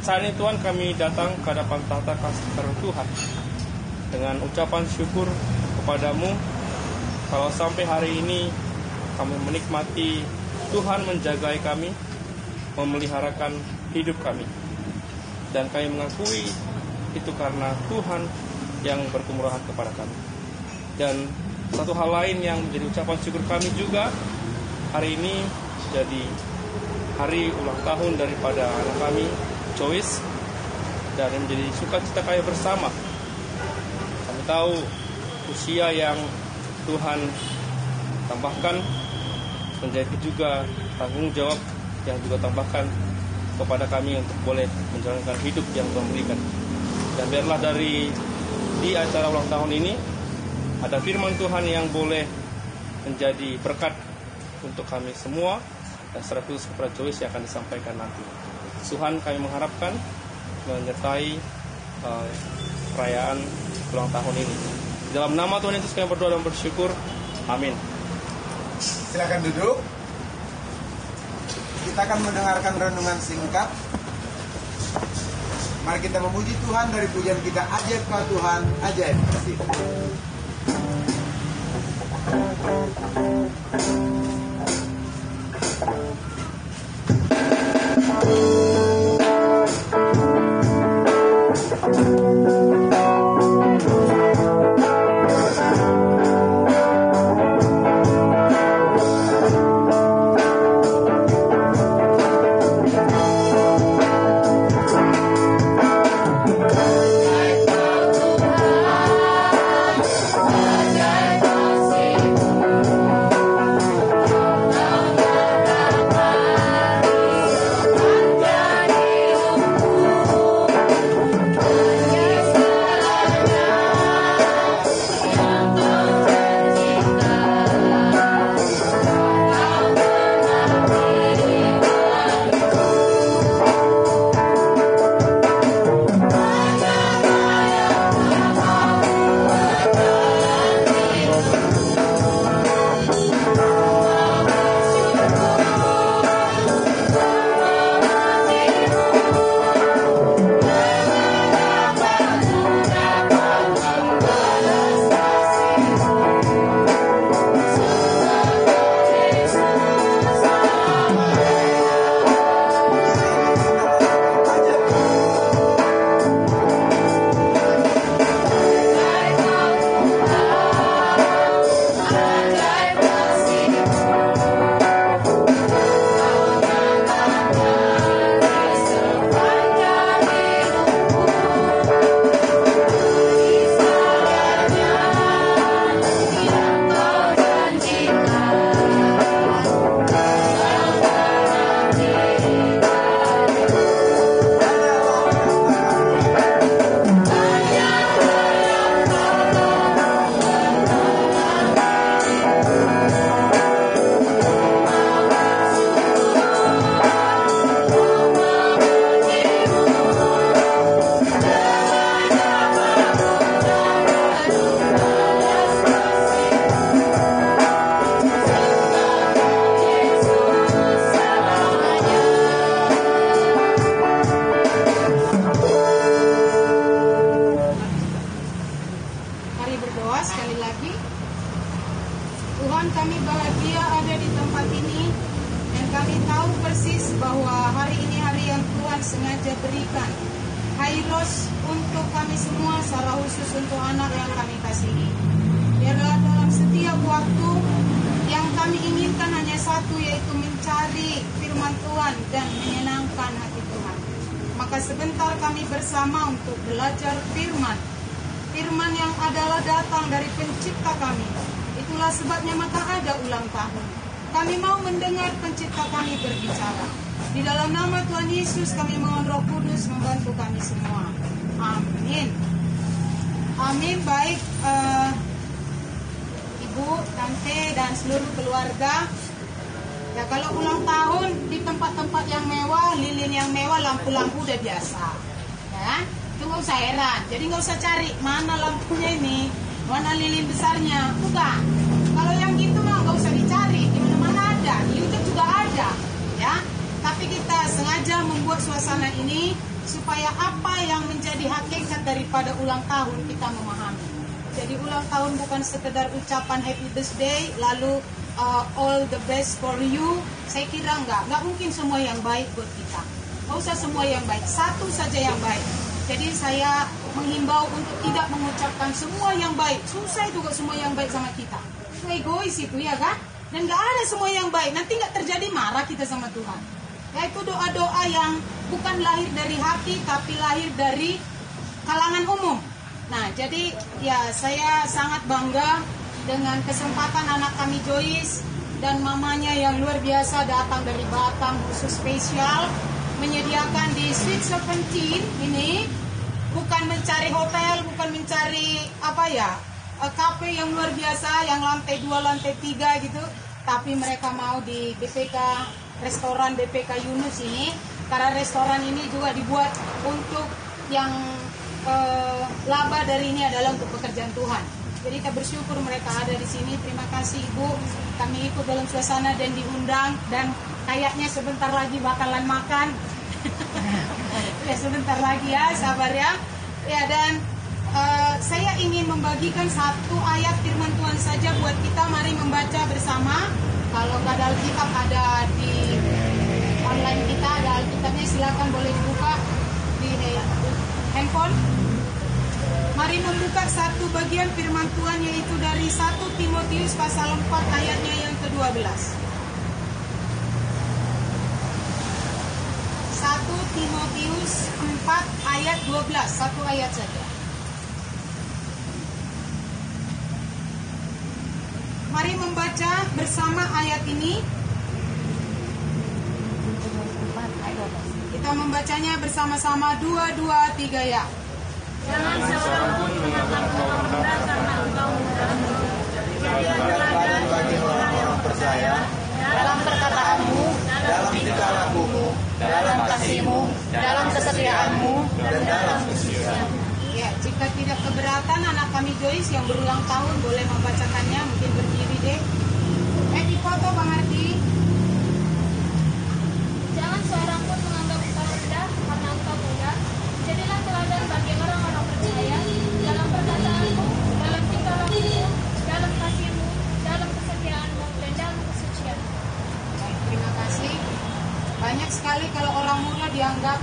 Saat ini Tuhan, kami datang ke hadapan tahta kasih karunia Tuhan dengan ucapan syukur kepadamu kalau sampai hari ini kami menikmati Tuhan menjagai kami, memeliharakan hidup kami. Dan kami mengakui itu karena Tuhan yang berkemurahan kepada kami. Dan satu hal lain yang menjadi ucapan syukur kami juga, hari ini jadi hari ulang tahun daripada anak kami, Joyce, dan menjadi sukacita kami bersama. Kami tahu usia yang Tuhan tambahkan menjadi juga tanggung jawab yang juga tambahkan kepada kami untuk boleh menjalankan hidup yang Tuhan berikan. Dan biarlah di acara ulang tahun ini ada firman Tuhan yang boleh menjadi berkat untuk kami semua, dan secara khusus kepada Joyce yang akan disampaikan nanti. Tuhan, kami mengharapkan menyertai perayaan ulang tahun ini. Dalam nama Tuhan Yesus kami berdoa dan bersyukur. Amin. Silakan duduk. Kita akan mendengarkan renungan singkat. Mari kita memuji Tuhan dari pujian kita, ajaib kau Tuhan, ajaib. Kasih. Firman yang adalah datang dari pencipta kami. Itulah sebabnya maka ada ulang tahun. Kami mau mendengar pencipta kami berbicara. Di dalam nama Tuhan Yesus kami mohon Roh Kudus membantu kami semua. Amin. Amin. Baik Ibu, Tante dan seluruh keluarga. Ya, kalau ulang tahun di tempat-tempat yang mewah, lilin yang mewah, lampu-lampu udah biasa. Ya. Itu nggak usah heran, jadi nggak usah cari mana lampunya ini, mana lilin besarnya, bukan. Kalau yang gitu mah nggak usah dicari, di mana-mana ada, di YouTube juga ada, ya. Tapi kita sengaja membuat suasana ini supaya apa yang menjadi hakikat daripada ulang tahun kita memahami. Jadi ulang tahun bukan sekedar ucapan happy birthday lalu all the best for you. Saya kira nggak mungkin semua yang baik buat kita. Nggak usah semua yang baik, satu saja yang baik. Jadi saya menghimbau untuk tidak mengucapkan semua yang baik. Susah juga semua yang baik sama kita. Itu egois itu ya kan? Dan nggak ada semua yang baik. Nanti nggak terjadi marah kita sama Tuhan. Yaitu doa-doa yang bukan lahir dari hati tapi lahir dari kalangan umum. Nah, jadi ya saya sangat bangga dengan kesempatan anak kami Joyce dan mamanya yang luar biasa datang dari Batam khusus spesial menyediakan di Sweet 17 ini, bukan mencari hotel, bukan mencari kafe yang luar biasa yang lantai 2, lantai 3 gitu, tapi mereka mau di BPK restoran BPK Yunus ini, karena restoran ini juga dibuat untuk yang laba dari ini adalah untuk pekerjaan Tuhan. Jadi kita bersyukur mereka ada di sini. Terima kasih Ibu. Kami ikut dalam suasana dan diundang dan kayaknya sebentar lagi bakalan makan. Ya sebentar lagi ya, sabar ya. Ya dan saya ingin membagikan satu ayat firman Tuhan saja buat kita. Mari membaca bersama. Kalau nggak ada Alkitab ada di online kita, ada Alkitabnya, silakan boleh dibuka di handphone. Mari membuka satu bagian firman Tuhan yaitu dari 1 Timotius pasal 4 ayatnya yang ke-12. 1 Timotius 4 ayat 12, satu ayat saja. Mari membaca bersama ayat ini. Kita membacanya bersama-sama 2, 2, 3 ya. Jangan seorang pun menganggap kau rendah karena engkau muda. Jadilah teladan bagi orang-orang percaya dalam perkataanmu, dalam tingkah lakumu, dalam kasihmu, dalam kesetiaanmu, dan dalam kesucian. Ya, jika tidak keberatan anak kami Joyce yang berulang tahun boleh membacakannya, mungkin berdiri deh. Di foto Bang Ardi. Jangan seorang pun menganggap engkau rendah karena engkau muda. Jadilah teladan bagi orang-orang percaya dalam perkataanmu, dalam tingkah lakumu, dalam kasihmu, dalam kesetiaanmu, dan dalam kesucian. Baik, terima kasih. Banyak sekali kalau orang muda dianggap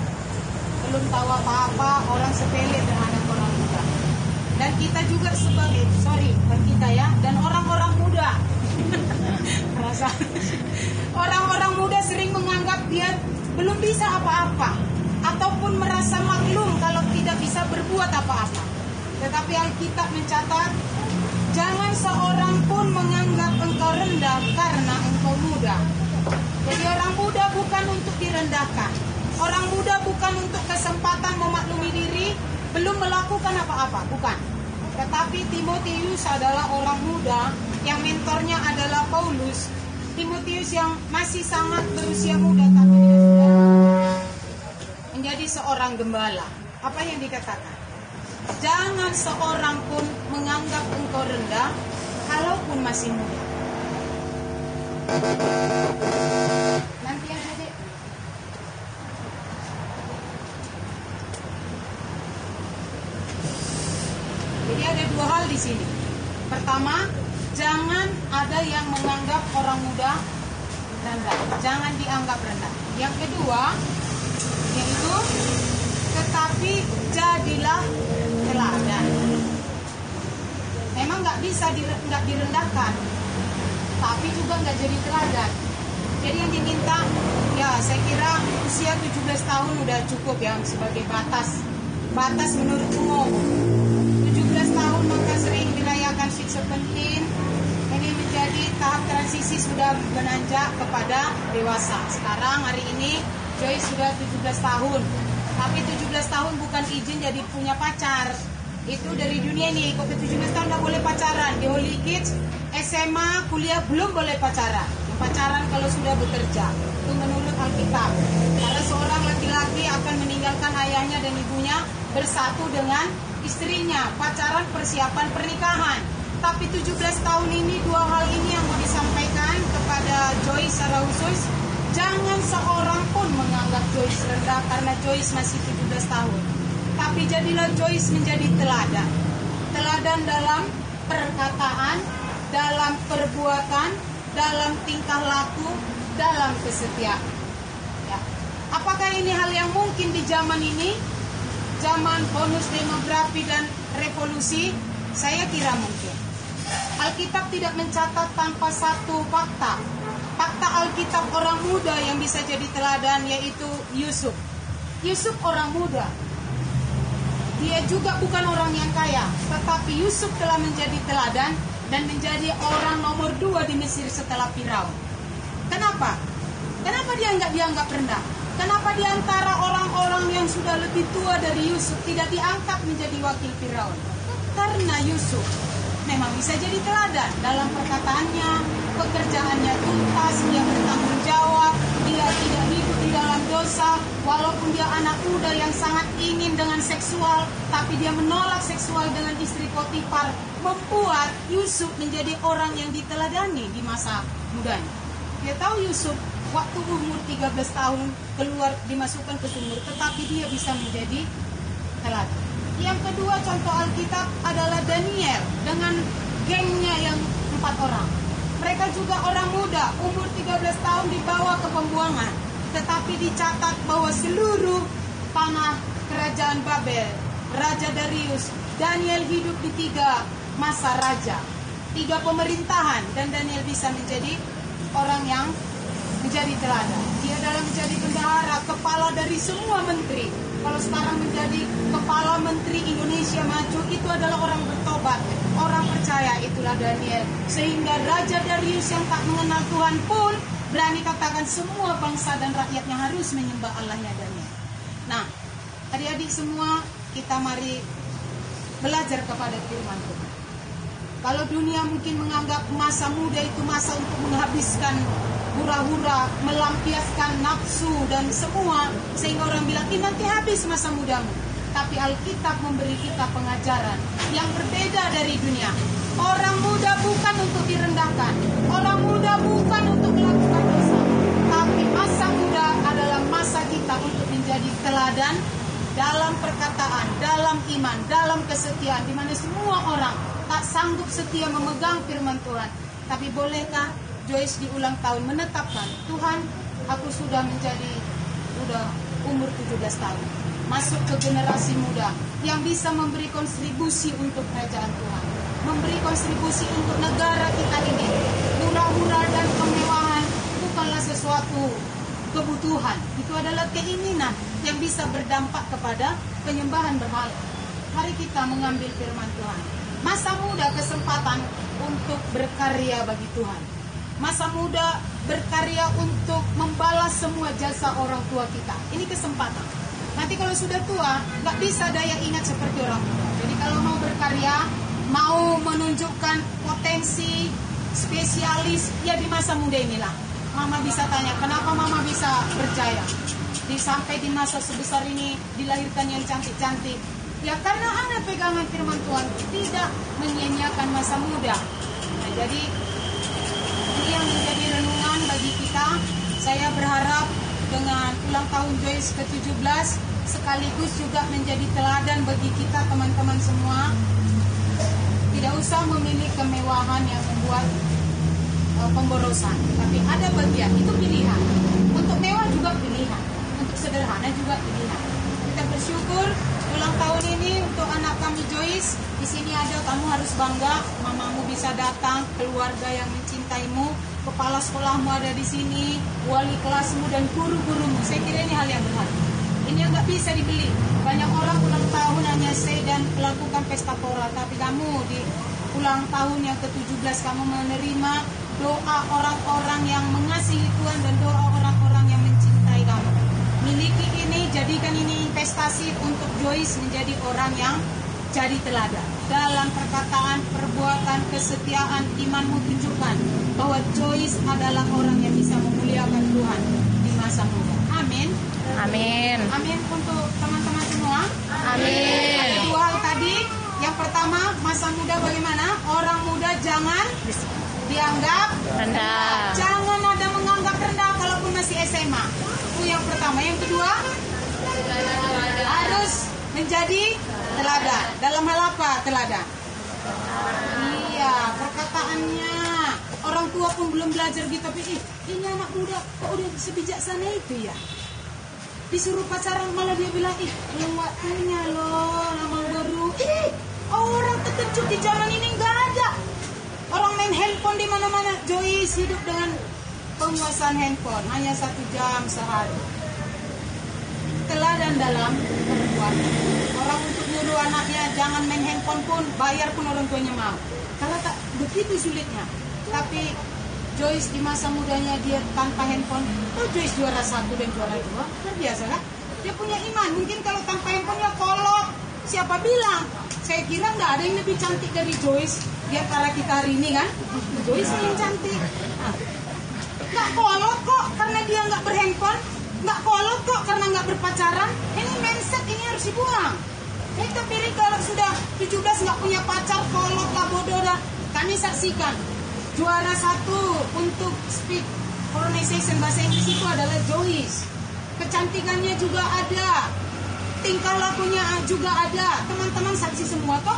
belum tahu apa-apa, orang sepele terhadap orang muda. Dan kita juga sebagai, bukan kita ya, dan orang-orang muda. Orang-orang muda sering menganggap dia belum bisa apa-apa, ataupun merasa maklum kalau tidak bisa berbuat apa-apa. Tetapi Alkitab mencatat, jangan seorang pun menganggap engkau rendah karena engkau muda. Jadi orang muda bukan untuk direndahkan. Orang muda bukan untuk kesempatan memaklumi diri, belum melakukan apa-apa, bukan. Tetapi Timotius adalah orang muda yang mentornya adalah Paulus. Timotius yang masih sangat berusia muda tapi dia sudah menjadi seorang gembala. Apa yang dikatakan? Jangan seorang pun menganggap engkau rendah kalaupun masih muda. Nanti yang ada. Jadi ada dua hal di sini. Pertama, jangan ada yang menganggap orang muda rendah. Jangan dianggap rendah. Yang kedua, yaitu tetapi jadilah teladan. Memang nggak bisa nggak direndahkan, tapi juga nggak jadi teladan. Jadi yang diminta, ya saya kira usia 17 tahun udah cukup ya sebagai batas menurut umum. 17 tahun maka sering dirayakan Sweet 17. Ini menjadi tahap transisi sudah menanjak kepada dewasa. Sekarang hari ini Joyce sudah 17 tahun. Tapi 17 tahun bukan izin jadi punya pacar. Itu dari dunia nih, kok ke 17 tahun nggak boleh pacaran. Di Holy Kids, SMA, kuliah belum boleh pacaran. Pacaran kalau sudah bekerja. Itu menurut Alkitab. Karena seorang laki-laki akan meninggalkan ayahnya dan ibunya bersatu dengan istrinya. Pacaran persiapan pernikahan. Tapi 17 tahun ini dua hal ini yang mau disampaikan kepada Joyce secara khusus. Jangan seorang pun menganggap Joyce rendah karena Joyce masih 17 tahun. Tapi jadilah Joyce menjadi teladan. Teladan dalam perkataan, dalam perbuatan, dalam tingkah laku, dalam kesetiaan. Ya. Apakah ini hal yang mungkin di zaman ini? Zaman bonus demografi dan revolusi? Saya kira mungkin. Alkitab tidak mencatat tanpa satu fakta. Fakta Alkitab orang muda yang bisa jadi teladan yaitu Yusuf. Yusuf orang muda. Dia juga bukan orang yang kaya, tetapi Yusuf telah menjadi teladan dan menjadi orang nomor 2 di Mesir setelah Firaun. Kenapa? Kenapa dia nggak dianggap rendah? Kenapa di antara orang-orang yang sudah lebih tua dari Yusuf tidak diangkat menjadi wakil Firaun? Karena Yusuf memang bisa jadi teladan dalam perkataannya, pekerjaannya tuntas, dia bertanggung jawab, dia tidak hidup di dalam dosa, walaupun dia anak muda yang sangat ingin dengan seksual, tapi dia menolak seksual dengan istri Potifar, membuat Yusuf menjadi orang yang diteladani di masa mudanya. Dia tahu Yusuf waktu umur 13 tahun keluar dimasukkan ke sumur, tetapi dia bisa menjadi teladan. Yang kedua contoh Alkitab adalah Daniel dengan gengnya yang 4 orang. Mereka juga orang muda, umur 13 tahun dibawa ke pembuangan. Tetapi dicatat bahwa seluruh tanah kerajaan Babel, Raja Darius, Daniel hidup di 3 masa raja, 3 pemerintahan, dan Daniel bisa menjadi orang yang menjadi teladan. Dia adalah menjadi bendahara, kepala dari semua menteri. Kalau sekarang menjadi kepala menteri Indonesia Maju, itu adalah orang bertobat, orang percaya, itulah Daniel. Sehingga Raja Darius yang tak mengenal Tuhan pun berani katakan semua bangsa dan rakyatnya harus menyembah Allahnya Daniel. Nah, adik-adik semua, kita mari belajar kepada firman Tuhan. Kalau dunia mungkin menganggap masa muda itu masa untuk menghabiskan hura-hura, melampiaskan nafsu dan semua, sehingga orang bilang, ini nanti habis masa mudamu. Tapi Alkitab memberi kita pengajaran yang berbeda dari dunia. Orang muda bukan untuk direndahkan, orang muda bukan untuk melakukan dosa, tapi masa muda adalah masa kita untuk menjadi teladan dalam perkataan, dalam iman, dalam kesetiaan, di mana semua orang tak sanggup setia memegang firman Tuhan. Tapi bolehkah Joyce di ulang tahun menetapkan, Tuhan, aku sudah umur 17 tahun, masuk ke generasi muda yang bisa memberi kontribusi untuk kerajaan Tuhan, memberi kontribusi untuk negara kita ini. Hura-hura dan kemewahan bukanlah sesuatu kebutuhan, itu adalah keinginan yang bisa berdampak kepada penyembahan berhala. Mari kita mengambil firman Tuhan. Masa muda kesempatan untuk berkarya bagi Tuhan. Masa muda berkarya untuk membalas semua jasa orang tua kita. Ini kesempatan. Nanti kalau sudah tua, nggak bisa daya ingat seperti orang muda. Jadi kalau mau berkarya, mau menunjukkan potensi spesialis, ya di masa muda inilah. Mama bisa tanya, kenapa mama bisa berjaya? Sampai di masa sebesar ini dilahirkan yang cantik-cantik. Ya karena ada pegangan firman Tuhan, tidak menyia-nyiakan masa muda. Nah, jadi ini yang menjadi renungan bagi kita. Saya berharap dengan ulang tahun Joyce ke-17 sekaligus juga menjadi teladan bagi kita teman-teman semua. Tidak usah memilih kemewahan yang membuat pemborosan, tapi ada bagian itu pilihan. Untuk mewah juga pilihan, untuk sederhana juga pilihan. Kita bersyukur ulang tahun ini untuk anak kami Joyce. Di sini ada, kamu harus bangga, mamamu bisa datang, keluarga yang mencintaimu, kepala sekolahmu ada di sini, wali kelasmu dan guru-gurumu. Saya kira ini hal yang berharga. Ini yang nggak bisa dibeli. Banyak orang ulang tahun hanya say dan melakukan pesta pora, tapi kamu di ulang tahun yang ke-17 kamu menerima doa orang-orang yang mengasihi Tuhan dan doa orang-orang yang mencintai kamu. Miliki ini, jadikan ini investasi untuk Joyce menjadi orang yang jadi teladan. Dalam perkataan, perbuatan, kesetiaan, imanmu tunjukkan bahwa Joyce adalah orang yang bisa memuliakan Tuhan di masa muda. Amin. Amin. Amin untuk teman-teman semua. Amin. Ada 2 hal tadi. Yang pertama, masa muda bagaimana? Orang muda jangan dianggap rendah. Jangan ada menganggap rendah kalaupun masih tema. Itu yang pertama. Yang kedua, harus menjadi teladan. Dalam hal apa teladan? Iya, perkataannya. Orang tua pun belum belajar gitu, tapi ini anak muda kok udah sebijaksana itu ya. Disuruh pacaran malah dia bilang, belum waktunya loh, lamang baru. Orang terkejut di zaman ini nggak ada. Orang main handphone di mana-mana. Joyce hidup dengan penguasaan handphone hanya 1 jam sehari. Teladan dalam perempuan. Orang untuk nyuruh anaknya jangan main handphone pun, bayar pun orang tuanya mau. Karena tak begitu sulitnya. Tapi Joyce di masa mudanya dia tanpa handphone, Joyce juara 1 dan juara 2, luar biasa kan? Dia punya iman. Mungkin kalau tanpa handphone ya kolot. Siapa bilang? Saya kira nggak ada yang lebih cantik dari Joyce di antara kita hari ini kan? Joyce yang cantik. Nggak kolot kok karena dia nggak berhandphone, nggak kolot kok karena nggak berpacaran. Ini mindset ini harus dibuang. Tapi kalau sudah 17 nggak punya pacar, kolot lah, bodoh dah. Kami saksikan juara 1 untuk speak pronunciation bahasa Inggris itu adalah Joyce. Kecantikannya juga ada, tingkah lakunya juga ada. Teman-teman saksi semua toh,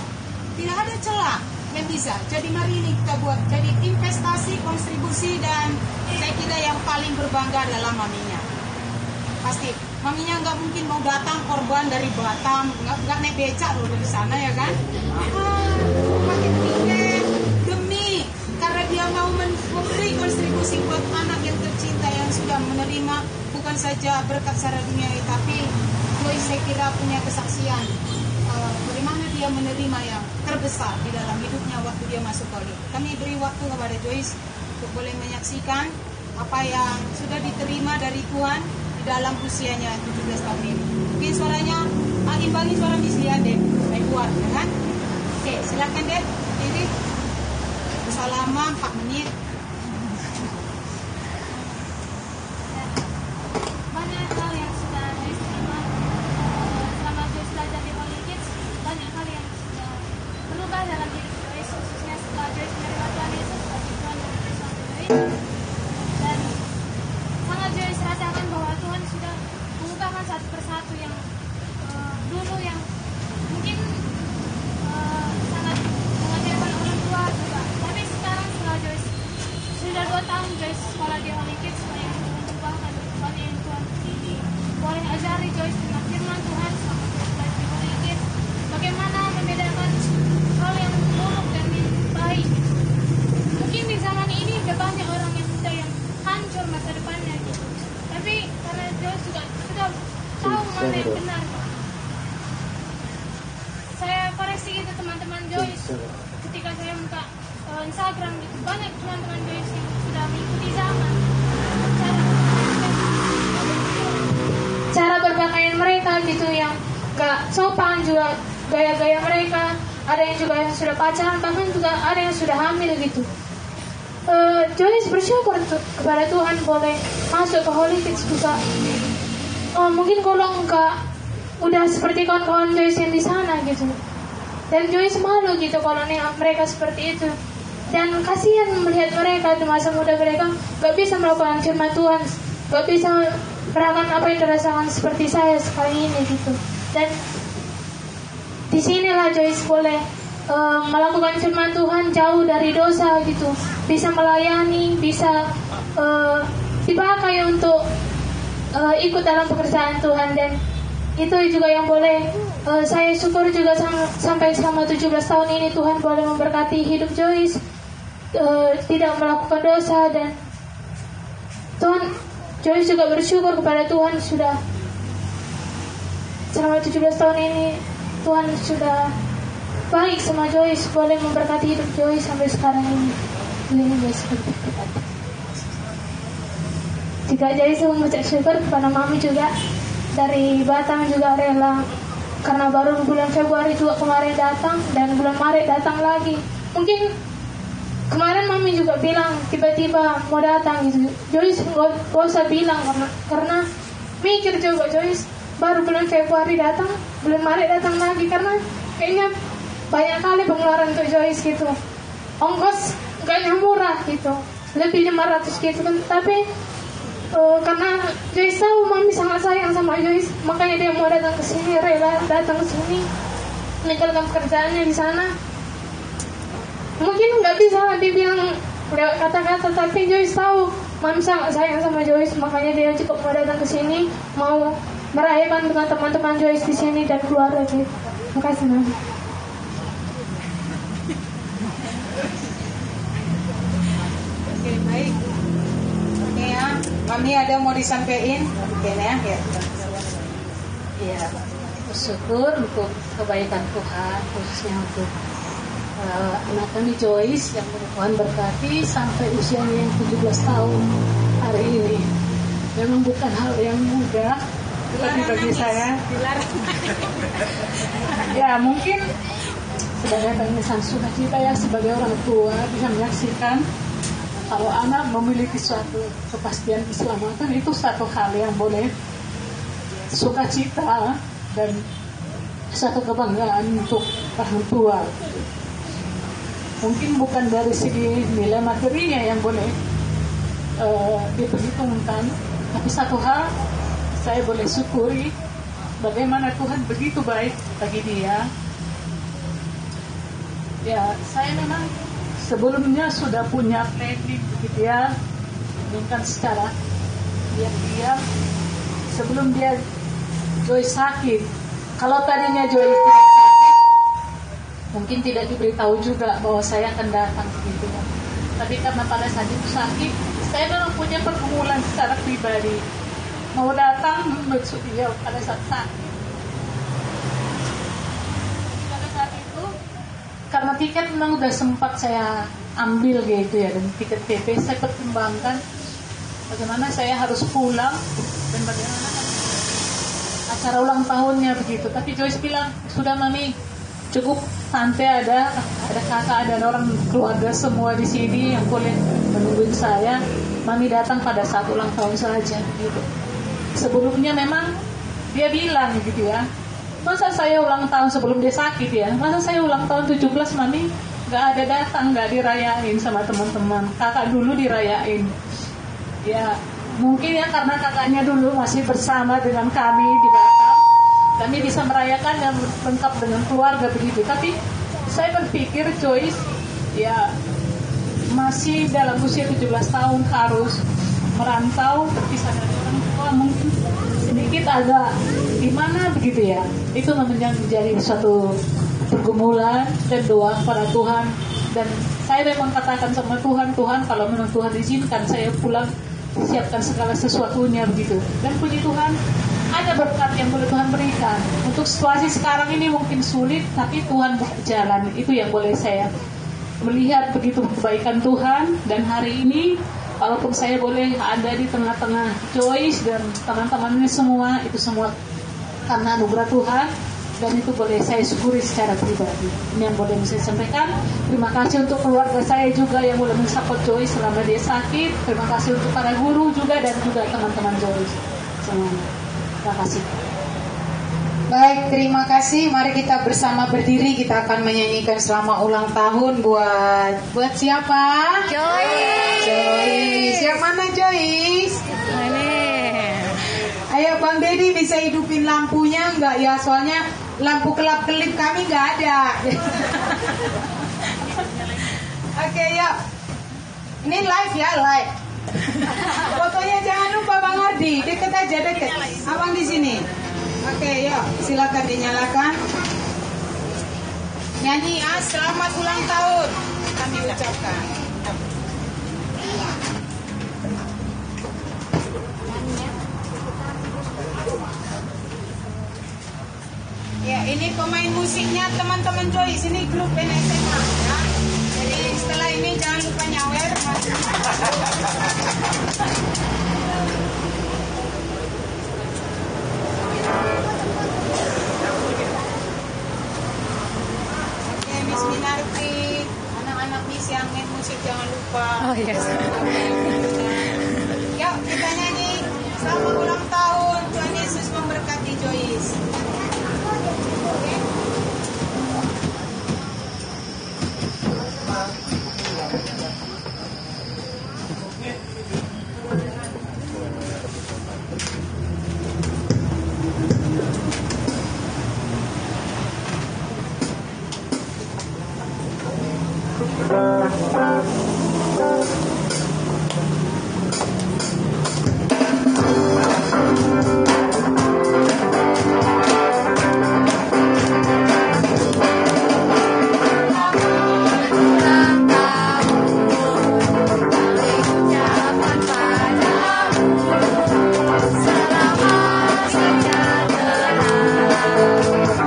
tidak ada celah yang bisa. Jadi mari ini kita buat jadi investasi, kontribusi, dan saya kira yang paling berbangga adalah maminya. Pasti maminya nggak mungkin mau datang korban dari Batam, nggak naik becak loh dari sana ya kan? Pakai tiket demi karena dia mau memberi kontribusi buat anak yang tercinta yang sudah menerima bukan saja berkat secara duniawi, tapi Joyce saya kira punya kesaksian bagaimana dia menerima yang terbesar di dalam hidupnya waktu dia masuk college. Kami beri waktu kepada Joyce untuk boleh menyaksikan apa yang sudah diterima dari Tuhan di dalam usianya 17 tahun ini. Mungkin suaranya imbangi suara Miss Lian deh, baik luar ya kan? Oke, silakan deh. Jadi selama 4 menit. Banyak hal yang sudah Joyce terima selama Joyce belajar di Holy Kids. Banyak hal yang sudah berubah dalam diri Joyce, khususnya setelah Joyce menerima Tuhan Yesus sebagai Tuhan dan Juru Selamat Joyce. Dan sangat Joyce rasakan bahwa Tuhan sudah mengubahkan satu persatu yang dulu yang mungkin sangat mengecewakan orang tua juga. Tapi sekarang setelah Joyce sudah 2 tahun Joyce sekolah di Holy Kids, banyak yang Tuhan ubahkan, banyak yang Tuhan boleh ajari Joyce dengan firman Tuhan selama Joyce belajar di Holy Kids. Bagaimana membedakan hal yang buruk dan yang baik. Mungkin di zaman ini ada banyak orang yang muda yang hancur masa depannya gitu. Tapi karena Joyce juga sudah tahu mana yang benar. Saya koreksi gitu teman-teman Joyce. Ketika saya buka Instagram gitu, banyak teman-teman Joyce yang sudah mengikuti zaman. Cara berpakaian mereka gitu yang gak sopan, juga gaya-gaya mereka. Ada yang juga yang sudah pacaran, bahkan juga ada yang sudah hamil gitu. Joyce bersyukur kepada Tuhan boleh masuk ke Holy Kids juga. Mungkin kalau enggak udah seperti kawan-kawan Joyce yang di sana gitu. Dan Joyce malu gitu kalau mereka seperti itu. Dan kasihan melihat mereka di masa muda mereka gak bisa melakukan firman Tuhan, gak bisa merasakan apa yang dirasakan seperti saya sekali ini gitu. Dan disinilah Joyce boleh melakukan firman Tuhan jauh dari dosa gitu, bisa melayani, bisa dipakai untuk ikut dalam pekerjaan Tuhan. Dan itu juga yang boleh saya syukur juga sampai selama 17 tahun ini Tuhan boleh memberkati hidup Joyce, tidak melakukan dosa. Dan Joyce juga bersyukur kepada Tuhan sudah selama 17 tahun ini Tuhan sudah baik sama Joyce, boleh memberkati hidup Joyce sampai sekarang ini. Ini Joyce berkata. Juga Joyce mengucap syukur kepada Mami juga dari Batam juga rela, karena baru bulan Februari juga kemarin datang dan bulan Maret datang lagi. Mungkin kemarin Mami juga bilang tiba-tiba mau datang gitu. Joyce gak usah bilang karena mikir juga Joyce baru bulan Februari datang, bulan Maret datang lagi, karena kayaknya banyak kali pengeluaran untuk Joyce gitu. Ongkos kayaknya murah gitu, lebih 500 gitu kan. Tapi karena Joyce tahu Mami sangat sayang sama Joyce, makanya dia mau datang ke sini, rela datang ke sini, meninggalkan pekerjaannya di sana. Mungkin nggak bisa dibilang lewat kata-kata, tapi Joyce tahu Mami sangat sayang sama Joyce, makanya dia cukup mau datang ke sini, mau merayakan dengan teman-teman Joyce di sini dan keluarga gitu. Terima kasih Mami. Oke, baik. Oke ya, Mami ada mau disampaikan? Oke ya. Ya, bersyukur untuk kebaikan Tuhan, khususnya untuk anak kami Joyce yang Tuhan berkati sampai usianya yang 17 tahun hari ini. Memang bukan hal yang mudah, tapi bagi saya ya mungkin sebagai tangisan sukacita ya, sebagai orang tua bisa menyaksikan kalau anak memiliki suatu kepastian keselamatan, itu satu hal yang boleh sukacita dan satu kebanggaan untuk orang tua. Mungkin bukan dari segi nilai materinya yang boleh diperhitungkan, tapi satu hal saya boleh syukuri bagaimana Tuhan begitu baik bagi dia. Ya, saya memang sebelumnya sudah punya planning begitu ya, bukan secara diam-diam sebelum dia Joyce sakit. Kalau tadinya Joyce tidak sakit, mungkin tidak diberitahu juga bahwa saya akan datang gitu ya. Tapi karena pada saat itu sakit, saya memang punya pergumulan secara pribadi, mau datang maksud dia pada saat sakit. Pada saat itu karena tiket memang udah sempat saya ambil gitu ya, dan tiket PP saya pertimbangkan bagaimana saya harus pulang dan bagaimana acara ulang tahunnya begitu. Tapi Joyce bilang, sudah Mami, cukup santai, ada kakak, ada orang keluarga semua di sini yang boleh menungguin saya. Mami datang pada saat ulang tahun saja gitu. Sebelumnya memang dia bilang gitu ya, masa saya ulang tahun sebelum dia sakit ya, masa saya ulang tahun 17 Mami gak ada datang, gak dirayain sama teman-teman, kakak dulu dirayain. Ya mungkin ya karena kakaknya dulu masih bersama dengan kami di Batam, kami bisa merayakan dan lengkap dengan keluarga begitu. Tapi saya berpikir Joyce ya masih dalam usia 17 tahun harus merantau, berpisah dari orang tua, mungkin sedikit agak gimana begitu ya. Itu menjadi suatu pergumulan dan doa kepada Tuhan. Dan saya memang katakan sama Tuhan, Tuhan kalau memang Tuhan izinkan saya pulang, siapkan segala sesuatunya begitu. Dan puji Tuhan, ada berkat yang boleh Tuhan berikan. Untuk situasi sekarang ini mungkin sulit, tapi Tuhan buka jalan. Itu yang boleh saya melihat begitu kebaikan Tuhan. Dan hari ini walaupun saya boleh ada di tengah-tengah Joyce dan teman-temannya semua, itu semua karena anugerah Tuhan, dan itu boleh saya syukuri secara pribadi. Ini yang boleh saya sampaikan. Terima kasih untuk keluarga saya juga yang boleh mensupport Joyce selama dia sakit. Terima kasih untuk para guru juga dan juga teman-teman Joyce semuanya. Terima kasih. Baik, terima kasih. Mari kita bersama berdiri, kita akan menyanyikan selamat ulang tahun buat siapa? Joyce. Yang mana Joyce? Ayo Bang Dedi, bisa hidupin lampunya enggak ya? Soalnya lampu kelap-kelip kami enggak ada. Oke, yuk. Ini live ya, live. Fotonya jangan lupa Bang Ardi, deket aja, deket. Abang di sini. Oke, yuk, silakan dinyalakan. Nyanyi selamat ulang tahun kami ucapkan. Ya, ini pemain musiknya teman-teman Joyce. Ini grup NSMA ya. Jadi setelah ini jangan lupa nyawer. Oke, Miss Minarti, anak-anak Miss yang main musik jangan lupa. Oh yes. Yuk kita nyanyi selamat ulang tahun, Tuhan Yesus memberkati Joyce.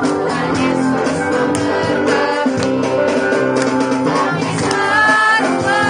Tuhan Yesus memberkati. Kami serupa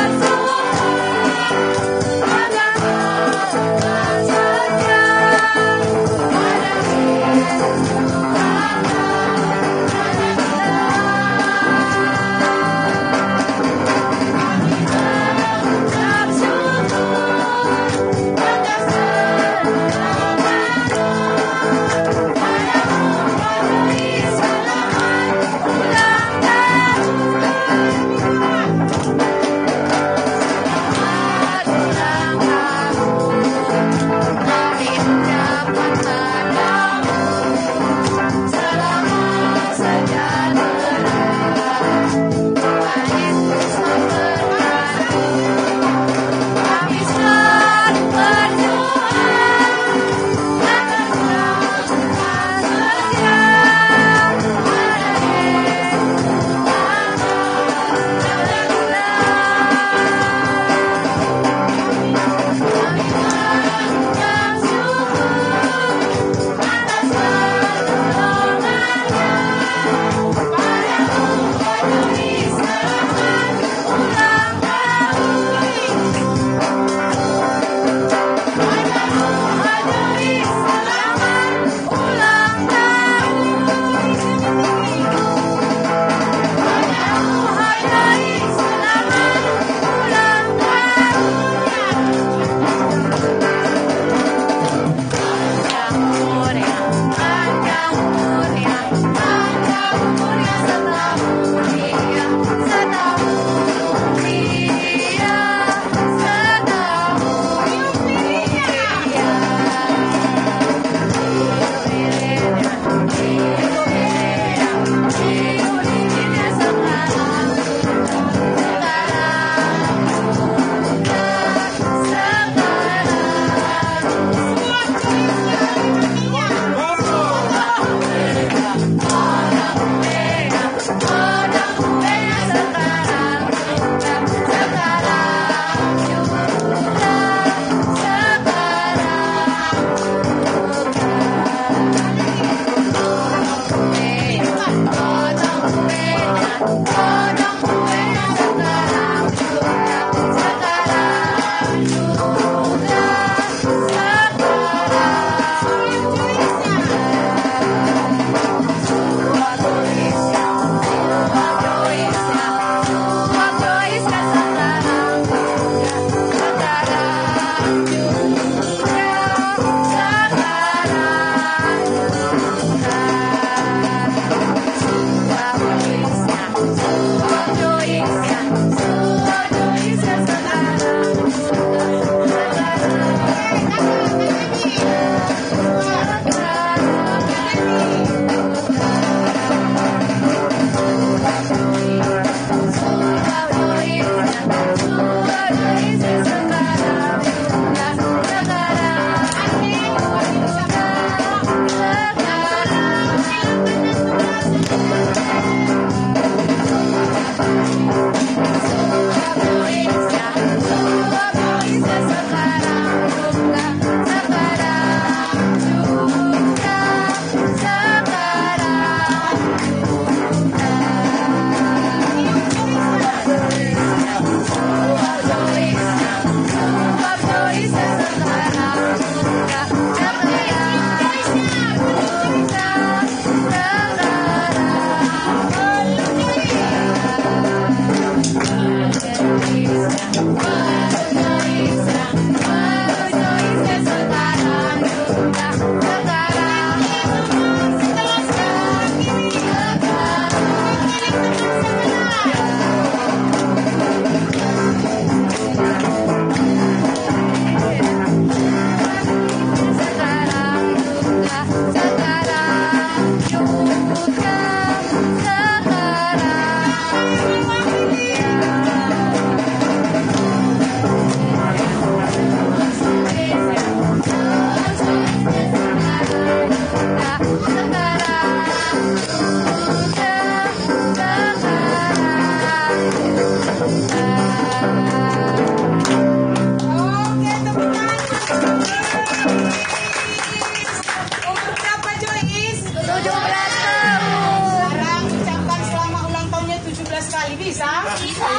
Bisa? Bisa.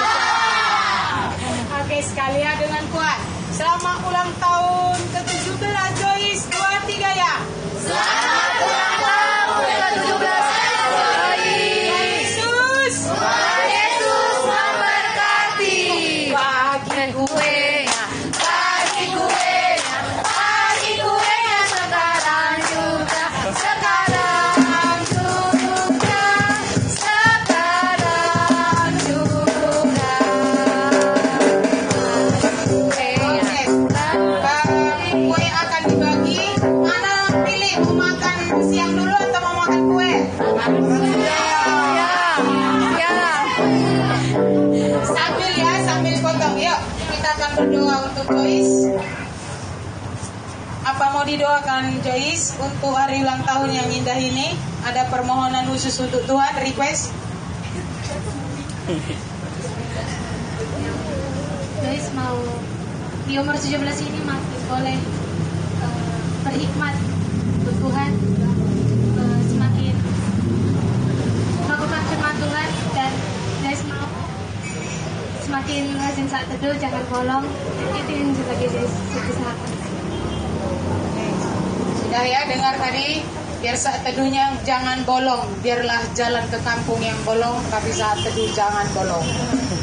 Oke, sekalian dengan kuat. Selamat ulang tahun ke-17 Joyce. 2, 3 ya. Selamat ulang tahun ke-17 Joyce. Tuhan Yesus memberkati. bagi Kuenya, bagi kuenya, bagi kuenya sekarang juga, sekarang juga, sekarang juga. Kuenya, kue akan dibagi. Mana pilih mau makan siang dulu atau mau makan kue? Sambil potong. Yuk, kita akan berdoa untuk Joyce. Apa mau didoakan Joyce untuk hari ulang tahun yang indah ini? Ada permohonan khusus untuk Tuhan, request? Joyce mau di umur 17 ini makin boleh berhikmat untuk Tuhan, semakin melakukan firman Tuhan, dan Joyce mau semakin rajin saat teduh, jangan bolong. Itu yang sebagai Joyce usahakan. Sudah ya, dengar tadi. Biar saat teduhnya jangan bolong. Biarlah jalan ke kampung yang bolong, tapi saat teduh jangan bolong.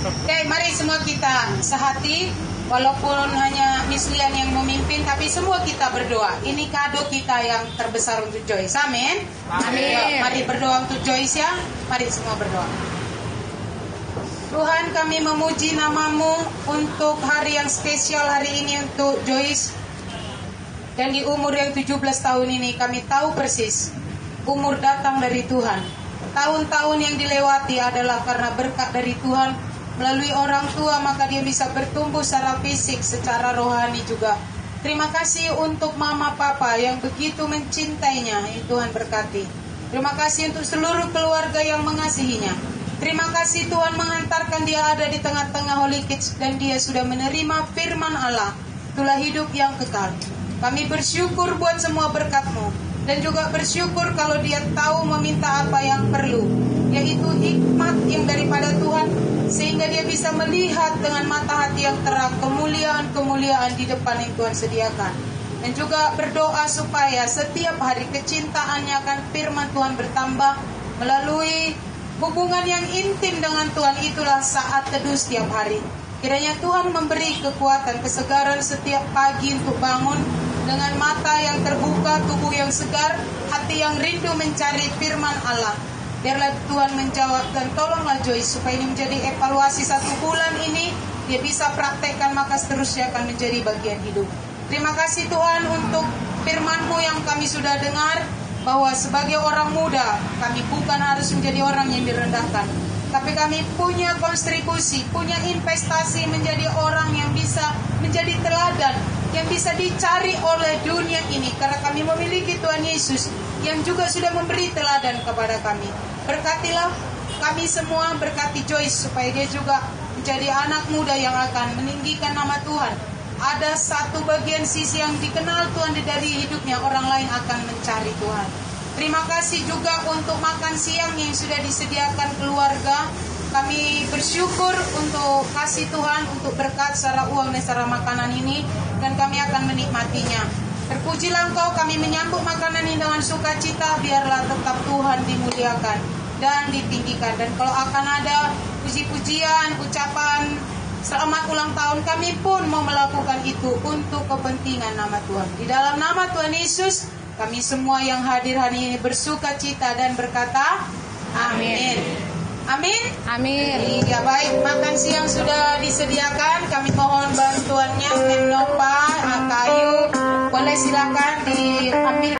Oke, mari semua kita sehati. Walaupun hanya Miss Lian yang memimpin, tapi semua kita berdoa. Ini kado kita yang terbesar untuk Joyce. Amin. Amin. Yuk, mari berdoa untuk Joyce ya. Mari semua berdoa. Tuhan, kami memuji nama-Mu untuk hari yang spesial hari ini untuk Joyce. Dan di umur yang 17 tahun ini kami tahu persis umur datang dari Tuhan. Tahun-tahun yang dilewati adalah karena berkat dari Tuhan. Melalui orang tua maka dia bisa bertumbuh secara fisik, secara rohani juga. Terima kasih untuk mama papa yang begitu mencintainya. Tuhan berkati. Terima kasih untuk seluruh keluarga yang mengasihinya. Terima kasih Tuhan menghantarkan dia ada di tengah-tengah Holy Kids dan dia sudah menerima firman Allah. Itulah hidup yang kekal. Kami bersyukur buat semua berkat-Mu dan juga bersyukur kalau dia tahu meminta apa yang perlu, yaitu hikmat yang daripada Tuhan, sehingga dia bisa melihat dengan mata hati yang terang kemuliaan-kemuliaan di depan yang Tuhan sediakan. Dan juga berdoa supaya setiap hari kecintaannya akan firman Tuhan bertambah melalui hubungan yang intim dengan Tuhan. Itulah saat teduh setiap hari. Kiranya Tuhan memberi kekuatan, kesegaran setiap pagi untuk bangun dengan mata yang terbuka, tubuh yang segar, hati yang rindu mencari firman Allah. Biarlah Tuhan menjawab dan tolonglah Joyce supaya ini menjadi evaluasi 1 bulan ini. Dia bisa praktekkan maka seterusnya akan menjadi bagian hidup. Terima kasih Tuhan untuk firman-Mu yang kami sudah dengar, bahwa sebagai orang muda kami bukan harus menjadi orang yang direndahkan, tapi kami punya kontribusi, punya investasi menjadi orang yang bisa menjadi teladan, yang bisa dicari oleh dunia ini. Karena kami memiliki Tuhan Yesus yang juga sudah memberi teladan kepada kami. Berkatilah kami semua, berkati Joyce supaya dia juga menjadi anak muda yang akan meninggikan nama Tuhan. Ada satu bagian sisi yang dikenal Tuhan dari hidupnya, orang lain akan mencari Tuhan. Terima kasih juga untuk makan siang yang sudah disediakan keluarga. Kami bersyukur untuk kasih Tuhan, untuk berkat secara uang dan secara makanan ini, dan kami akan menikmatinya. Terpujilah Engkau, kami menyambut makanan ini dengan sukacita. Biarlah tetap Tuhan dimuliakan dan ditinggikan. Dan kalau akan ada puji-pujian, ucapan selamat ulang tahun, kami pun mau melakukan itu untuk kepentingan nama Tuhan. Di dalam nama Tuhan Yesus, kami semua yang hadir hari ini bersuka cita dan berkata amin. Amin. Amin. Ya baik, makan siang sudah disediakan. Kami mohon bantuannya, Nova, kayu, boleh silakan diambil.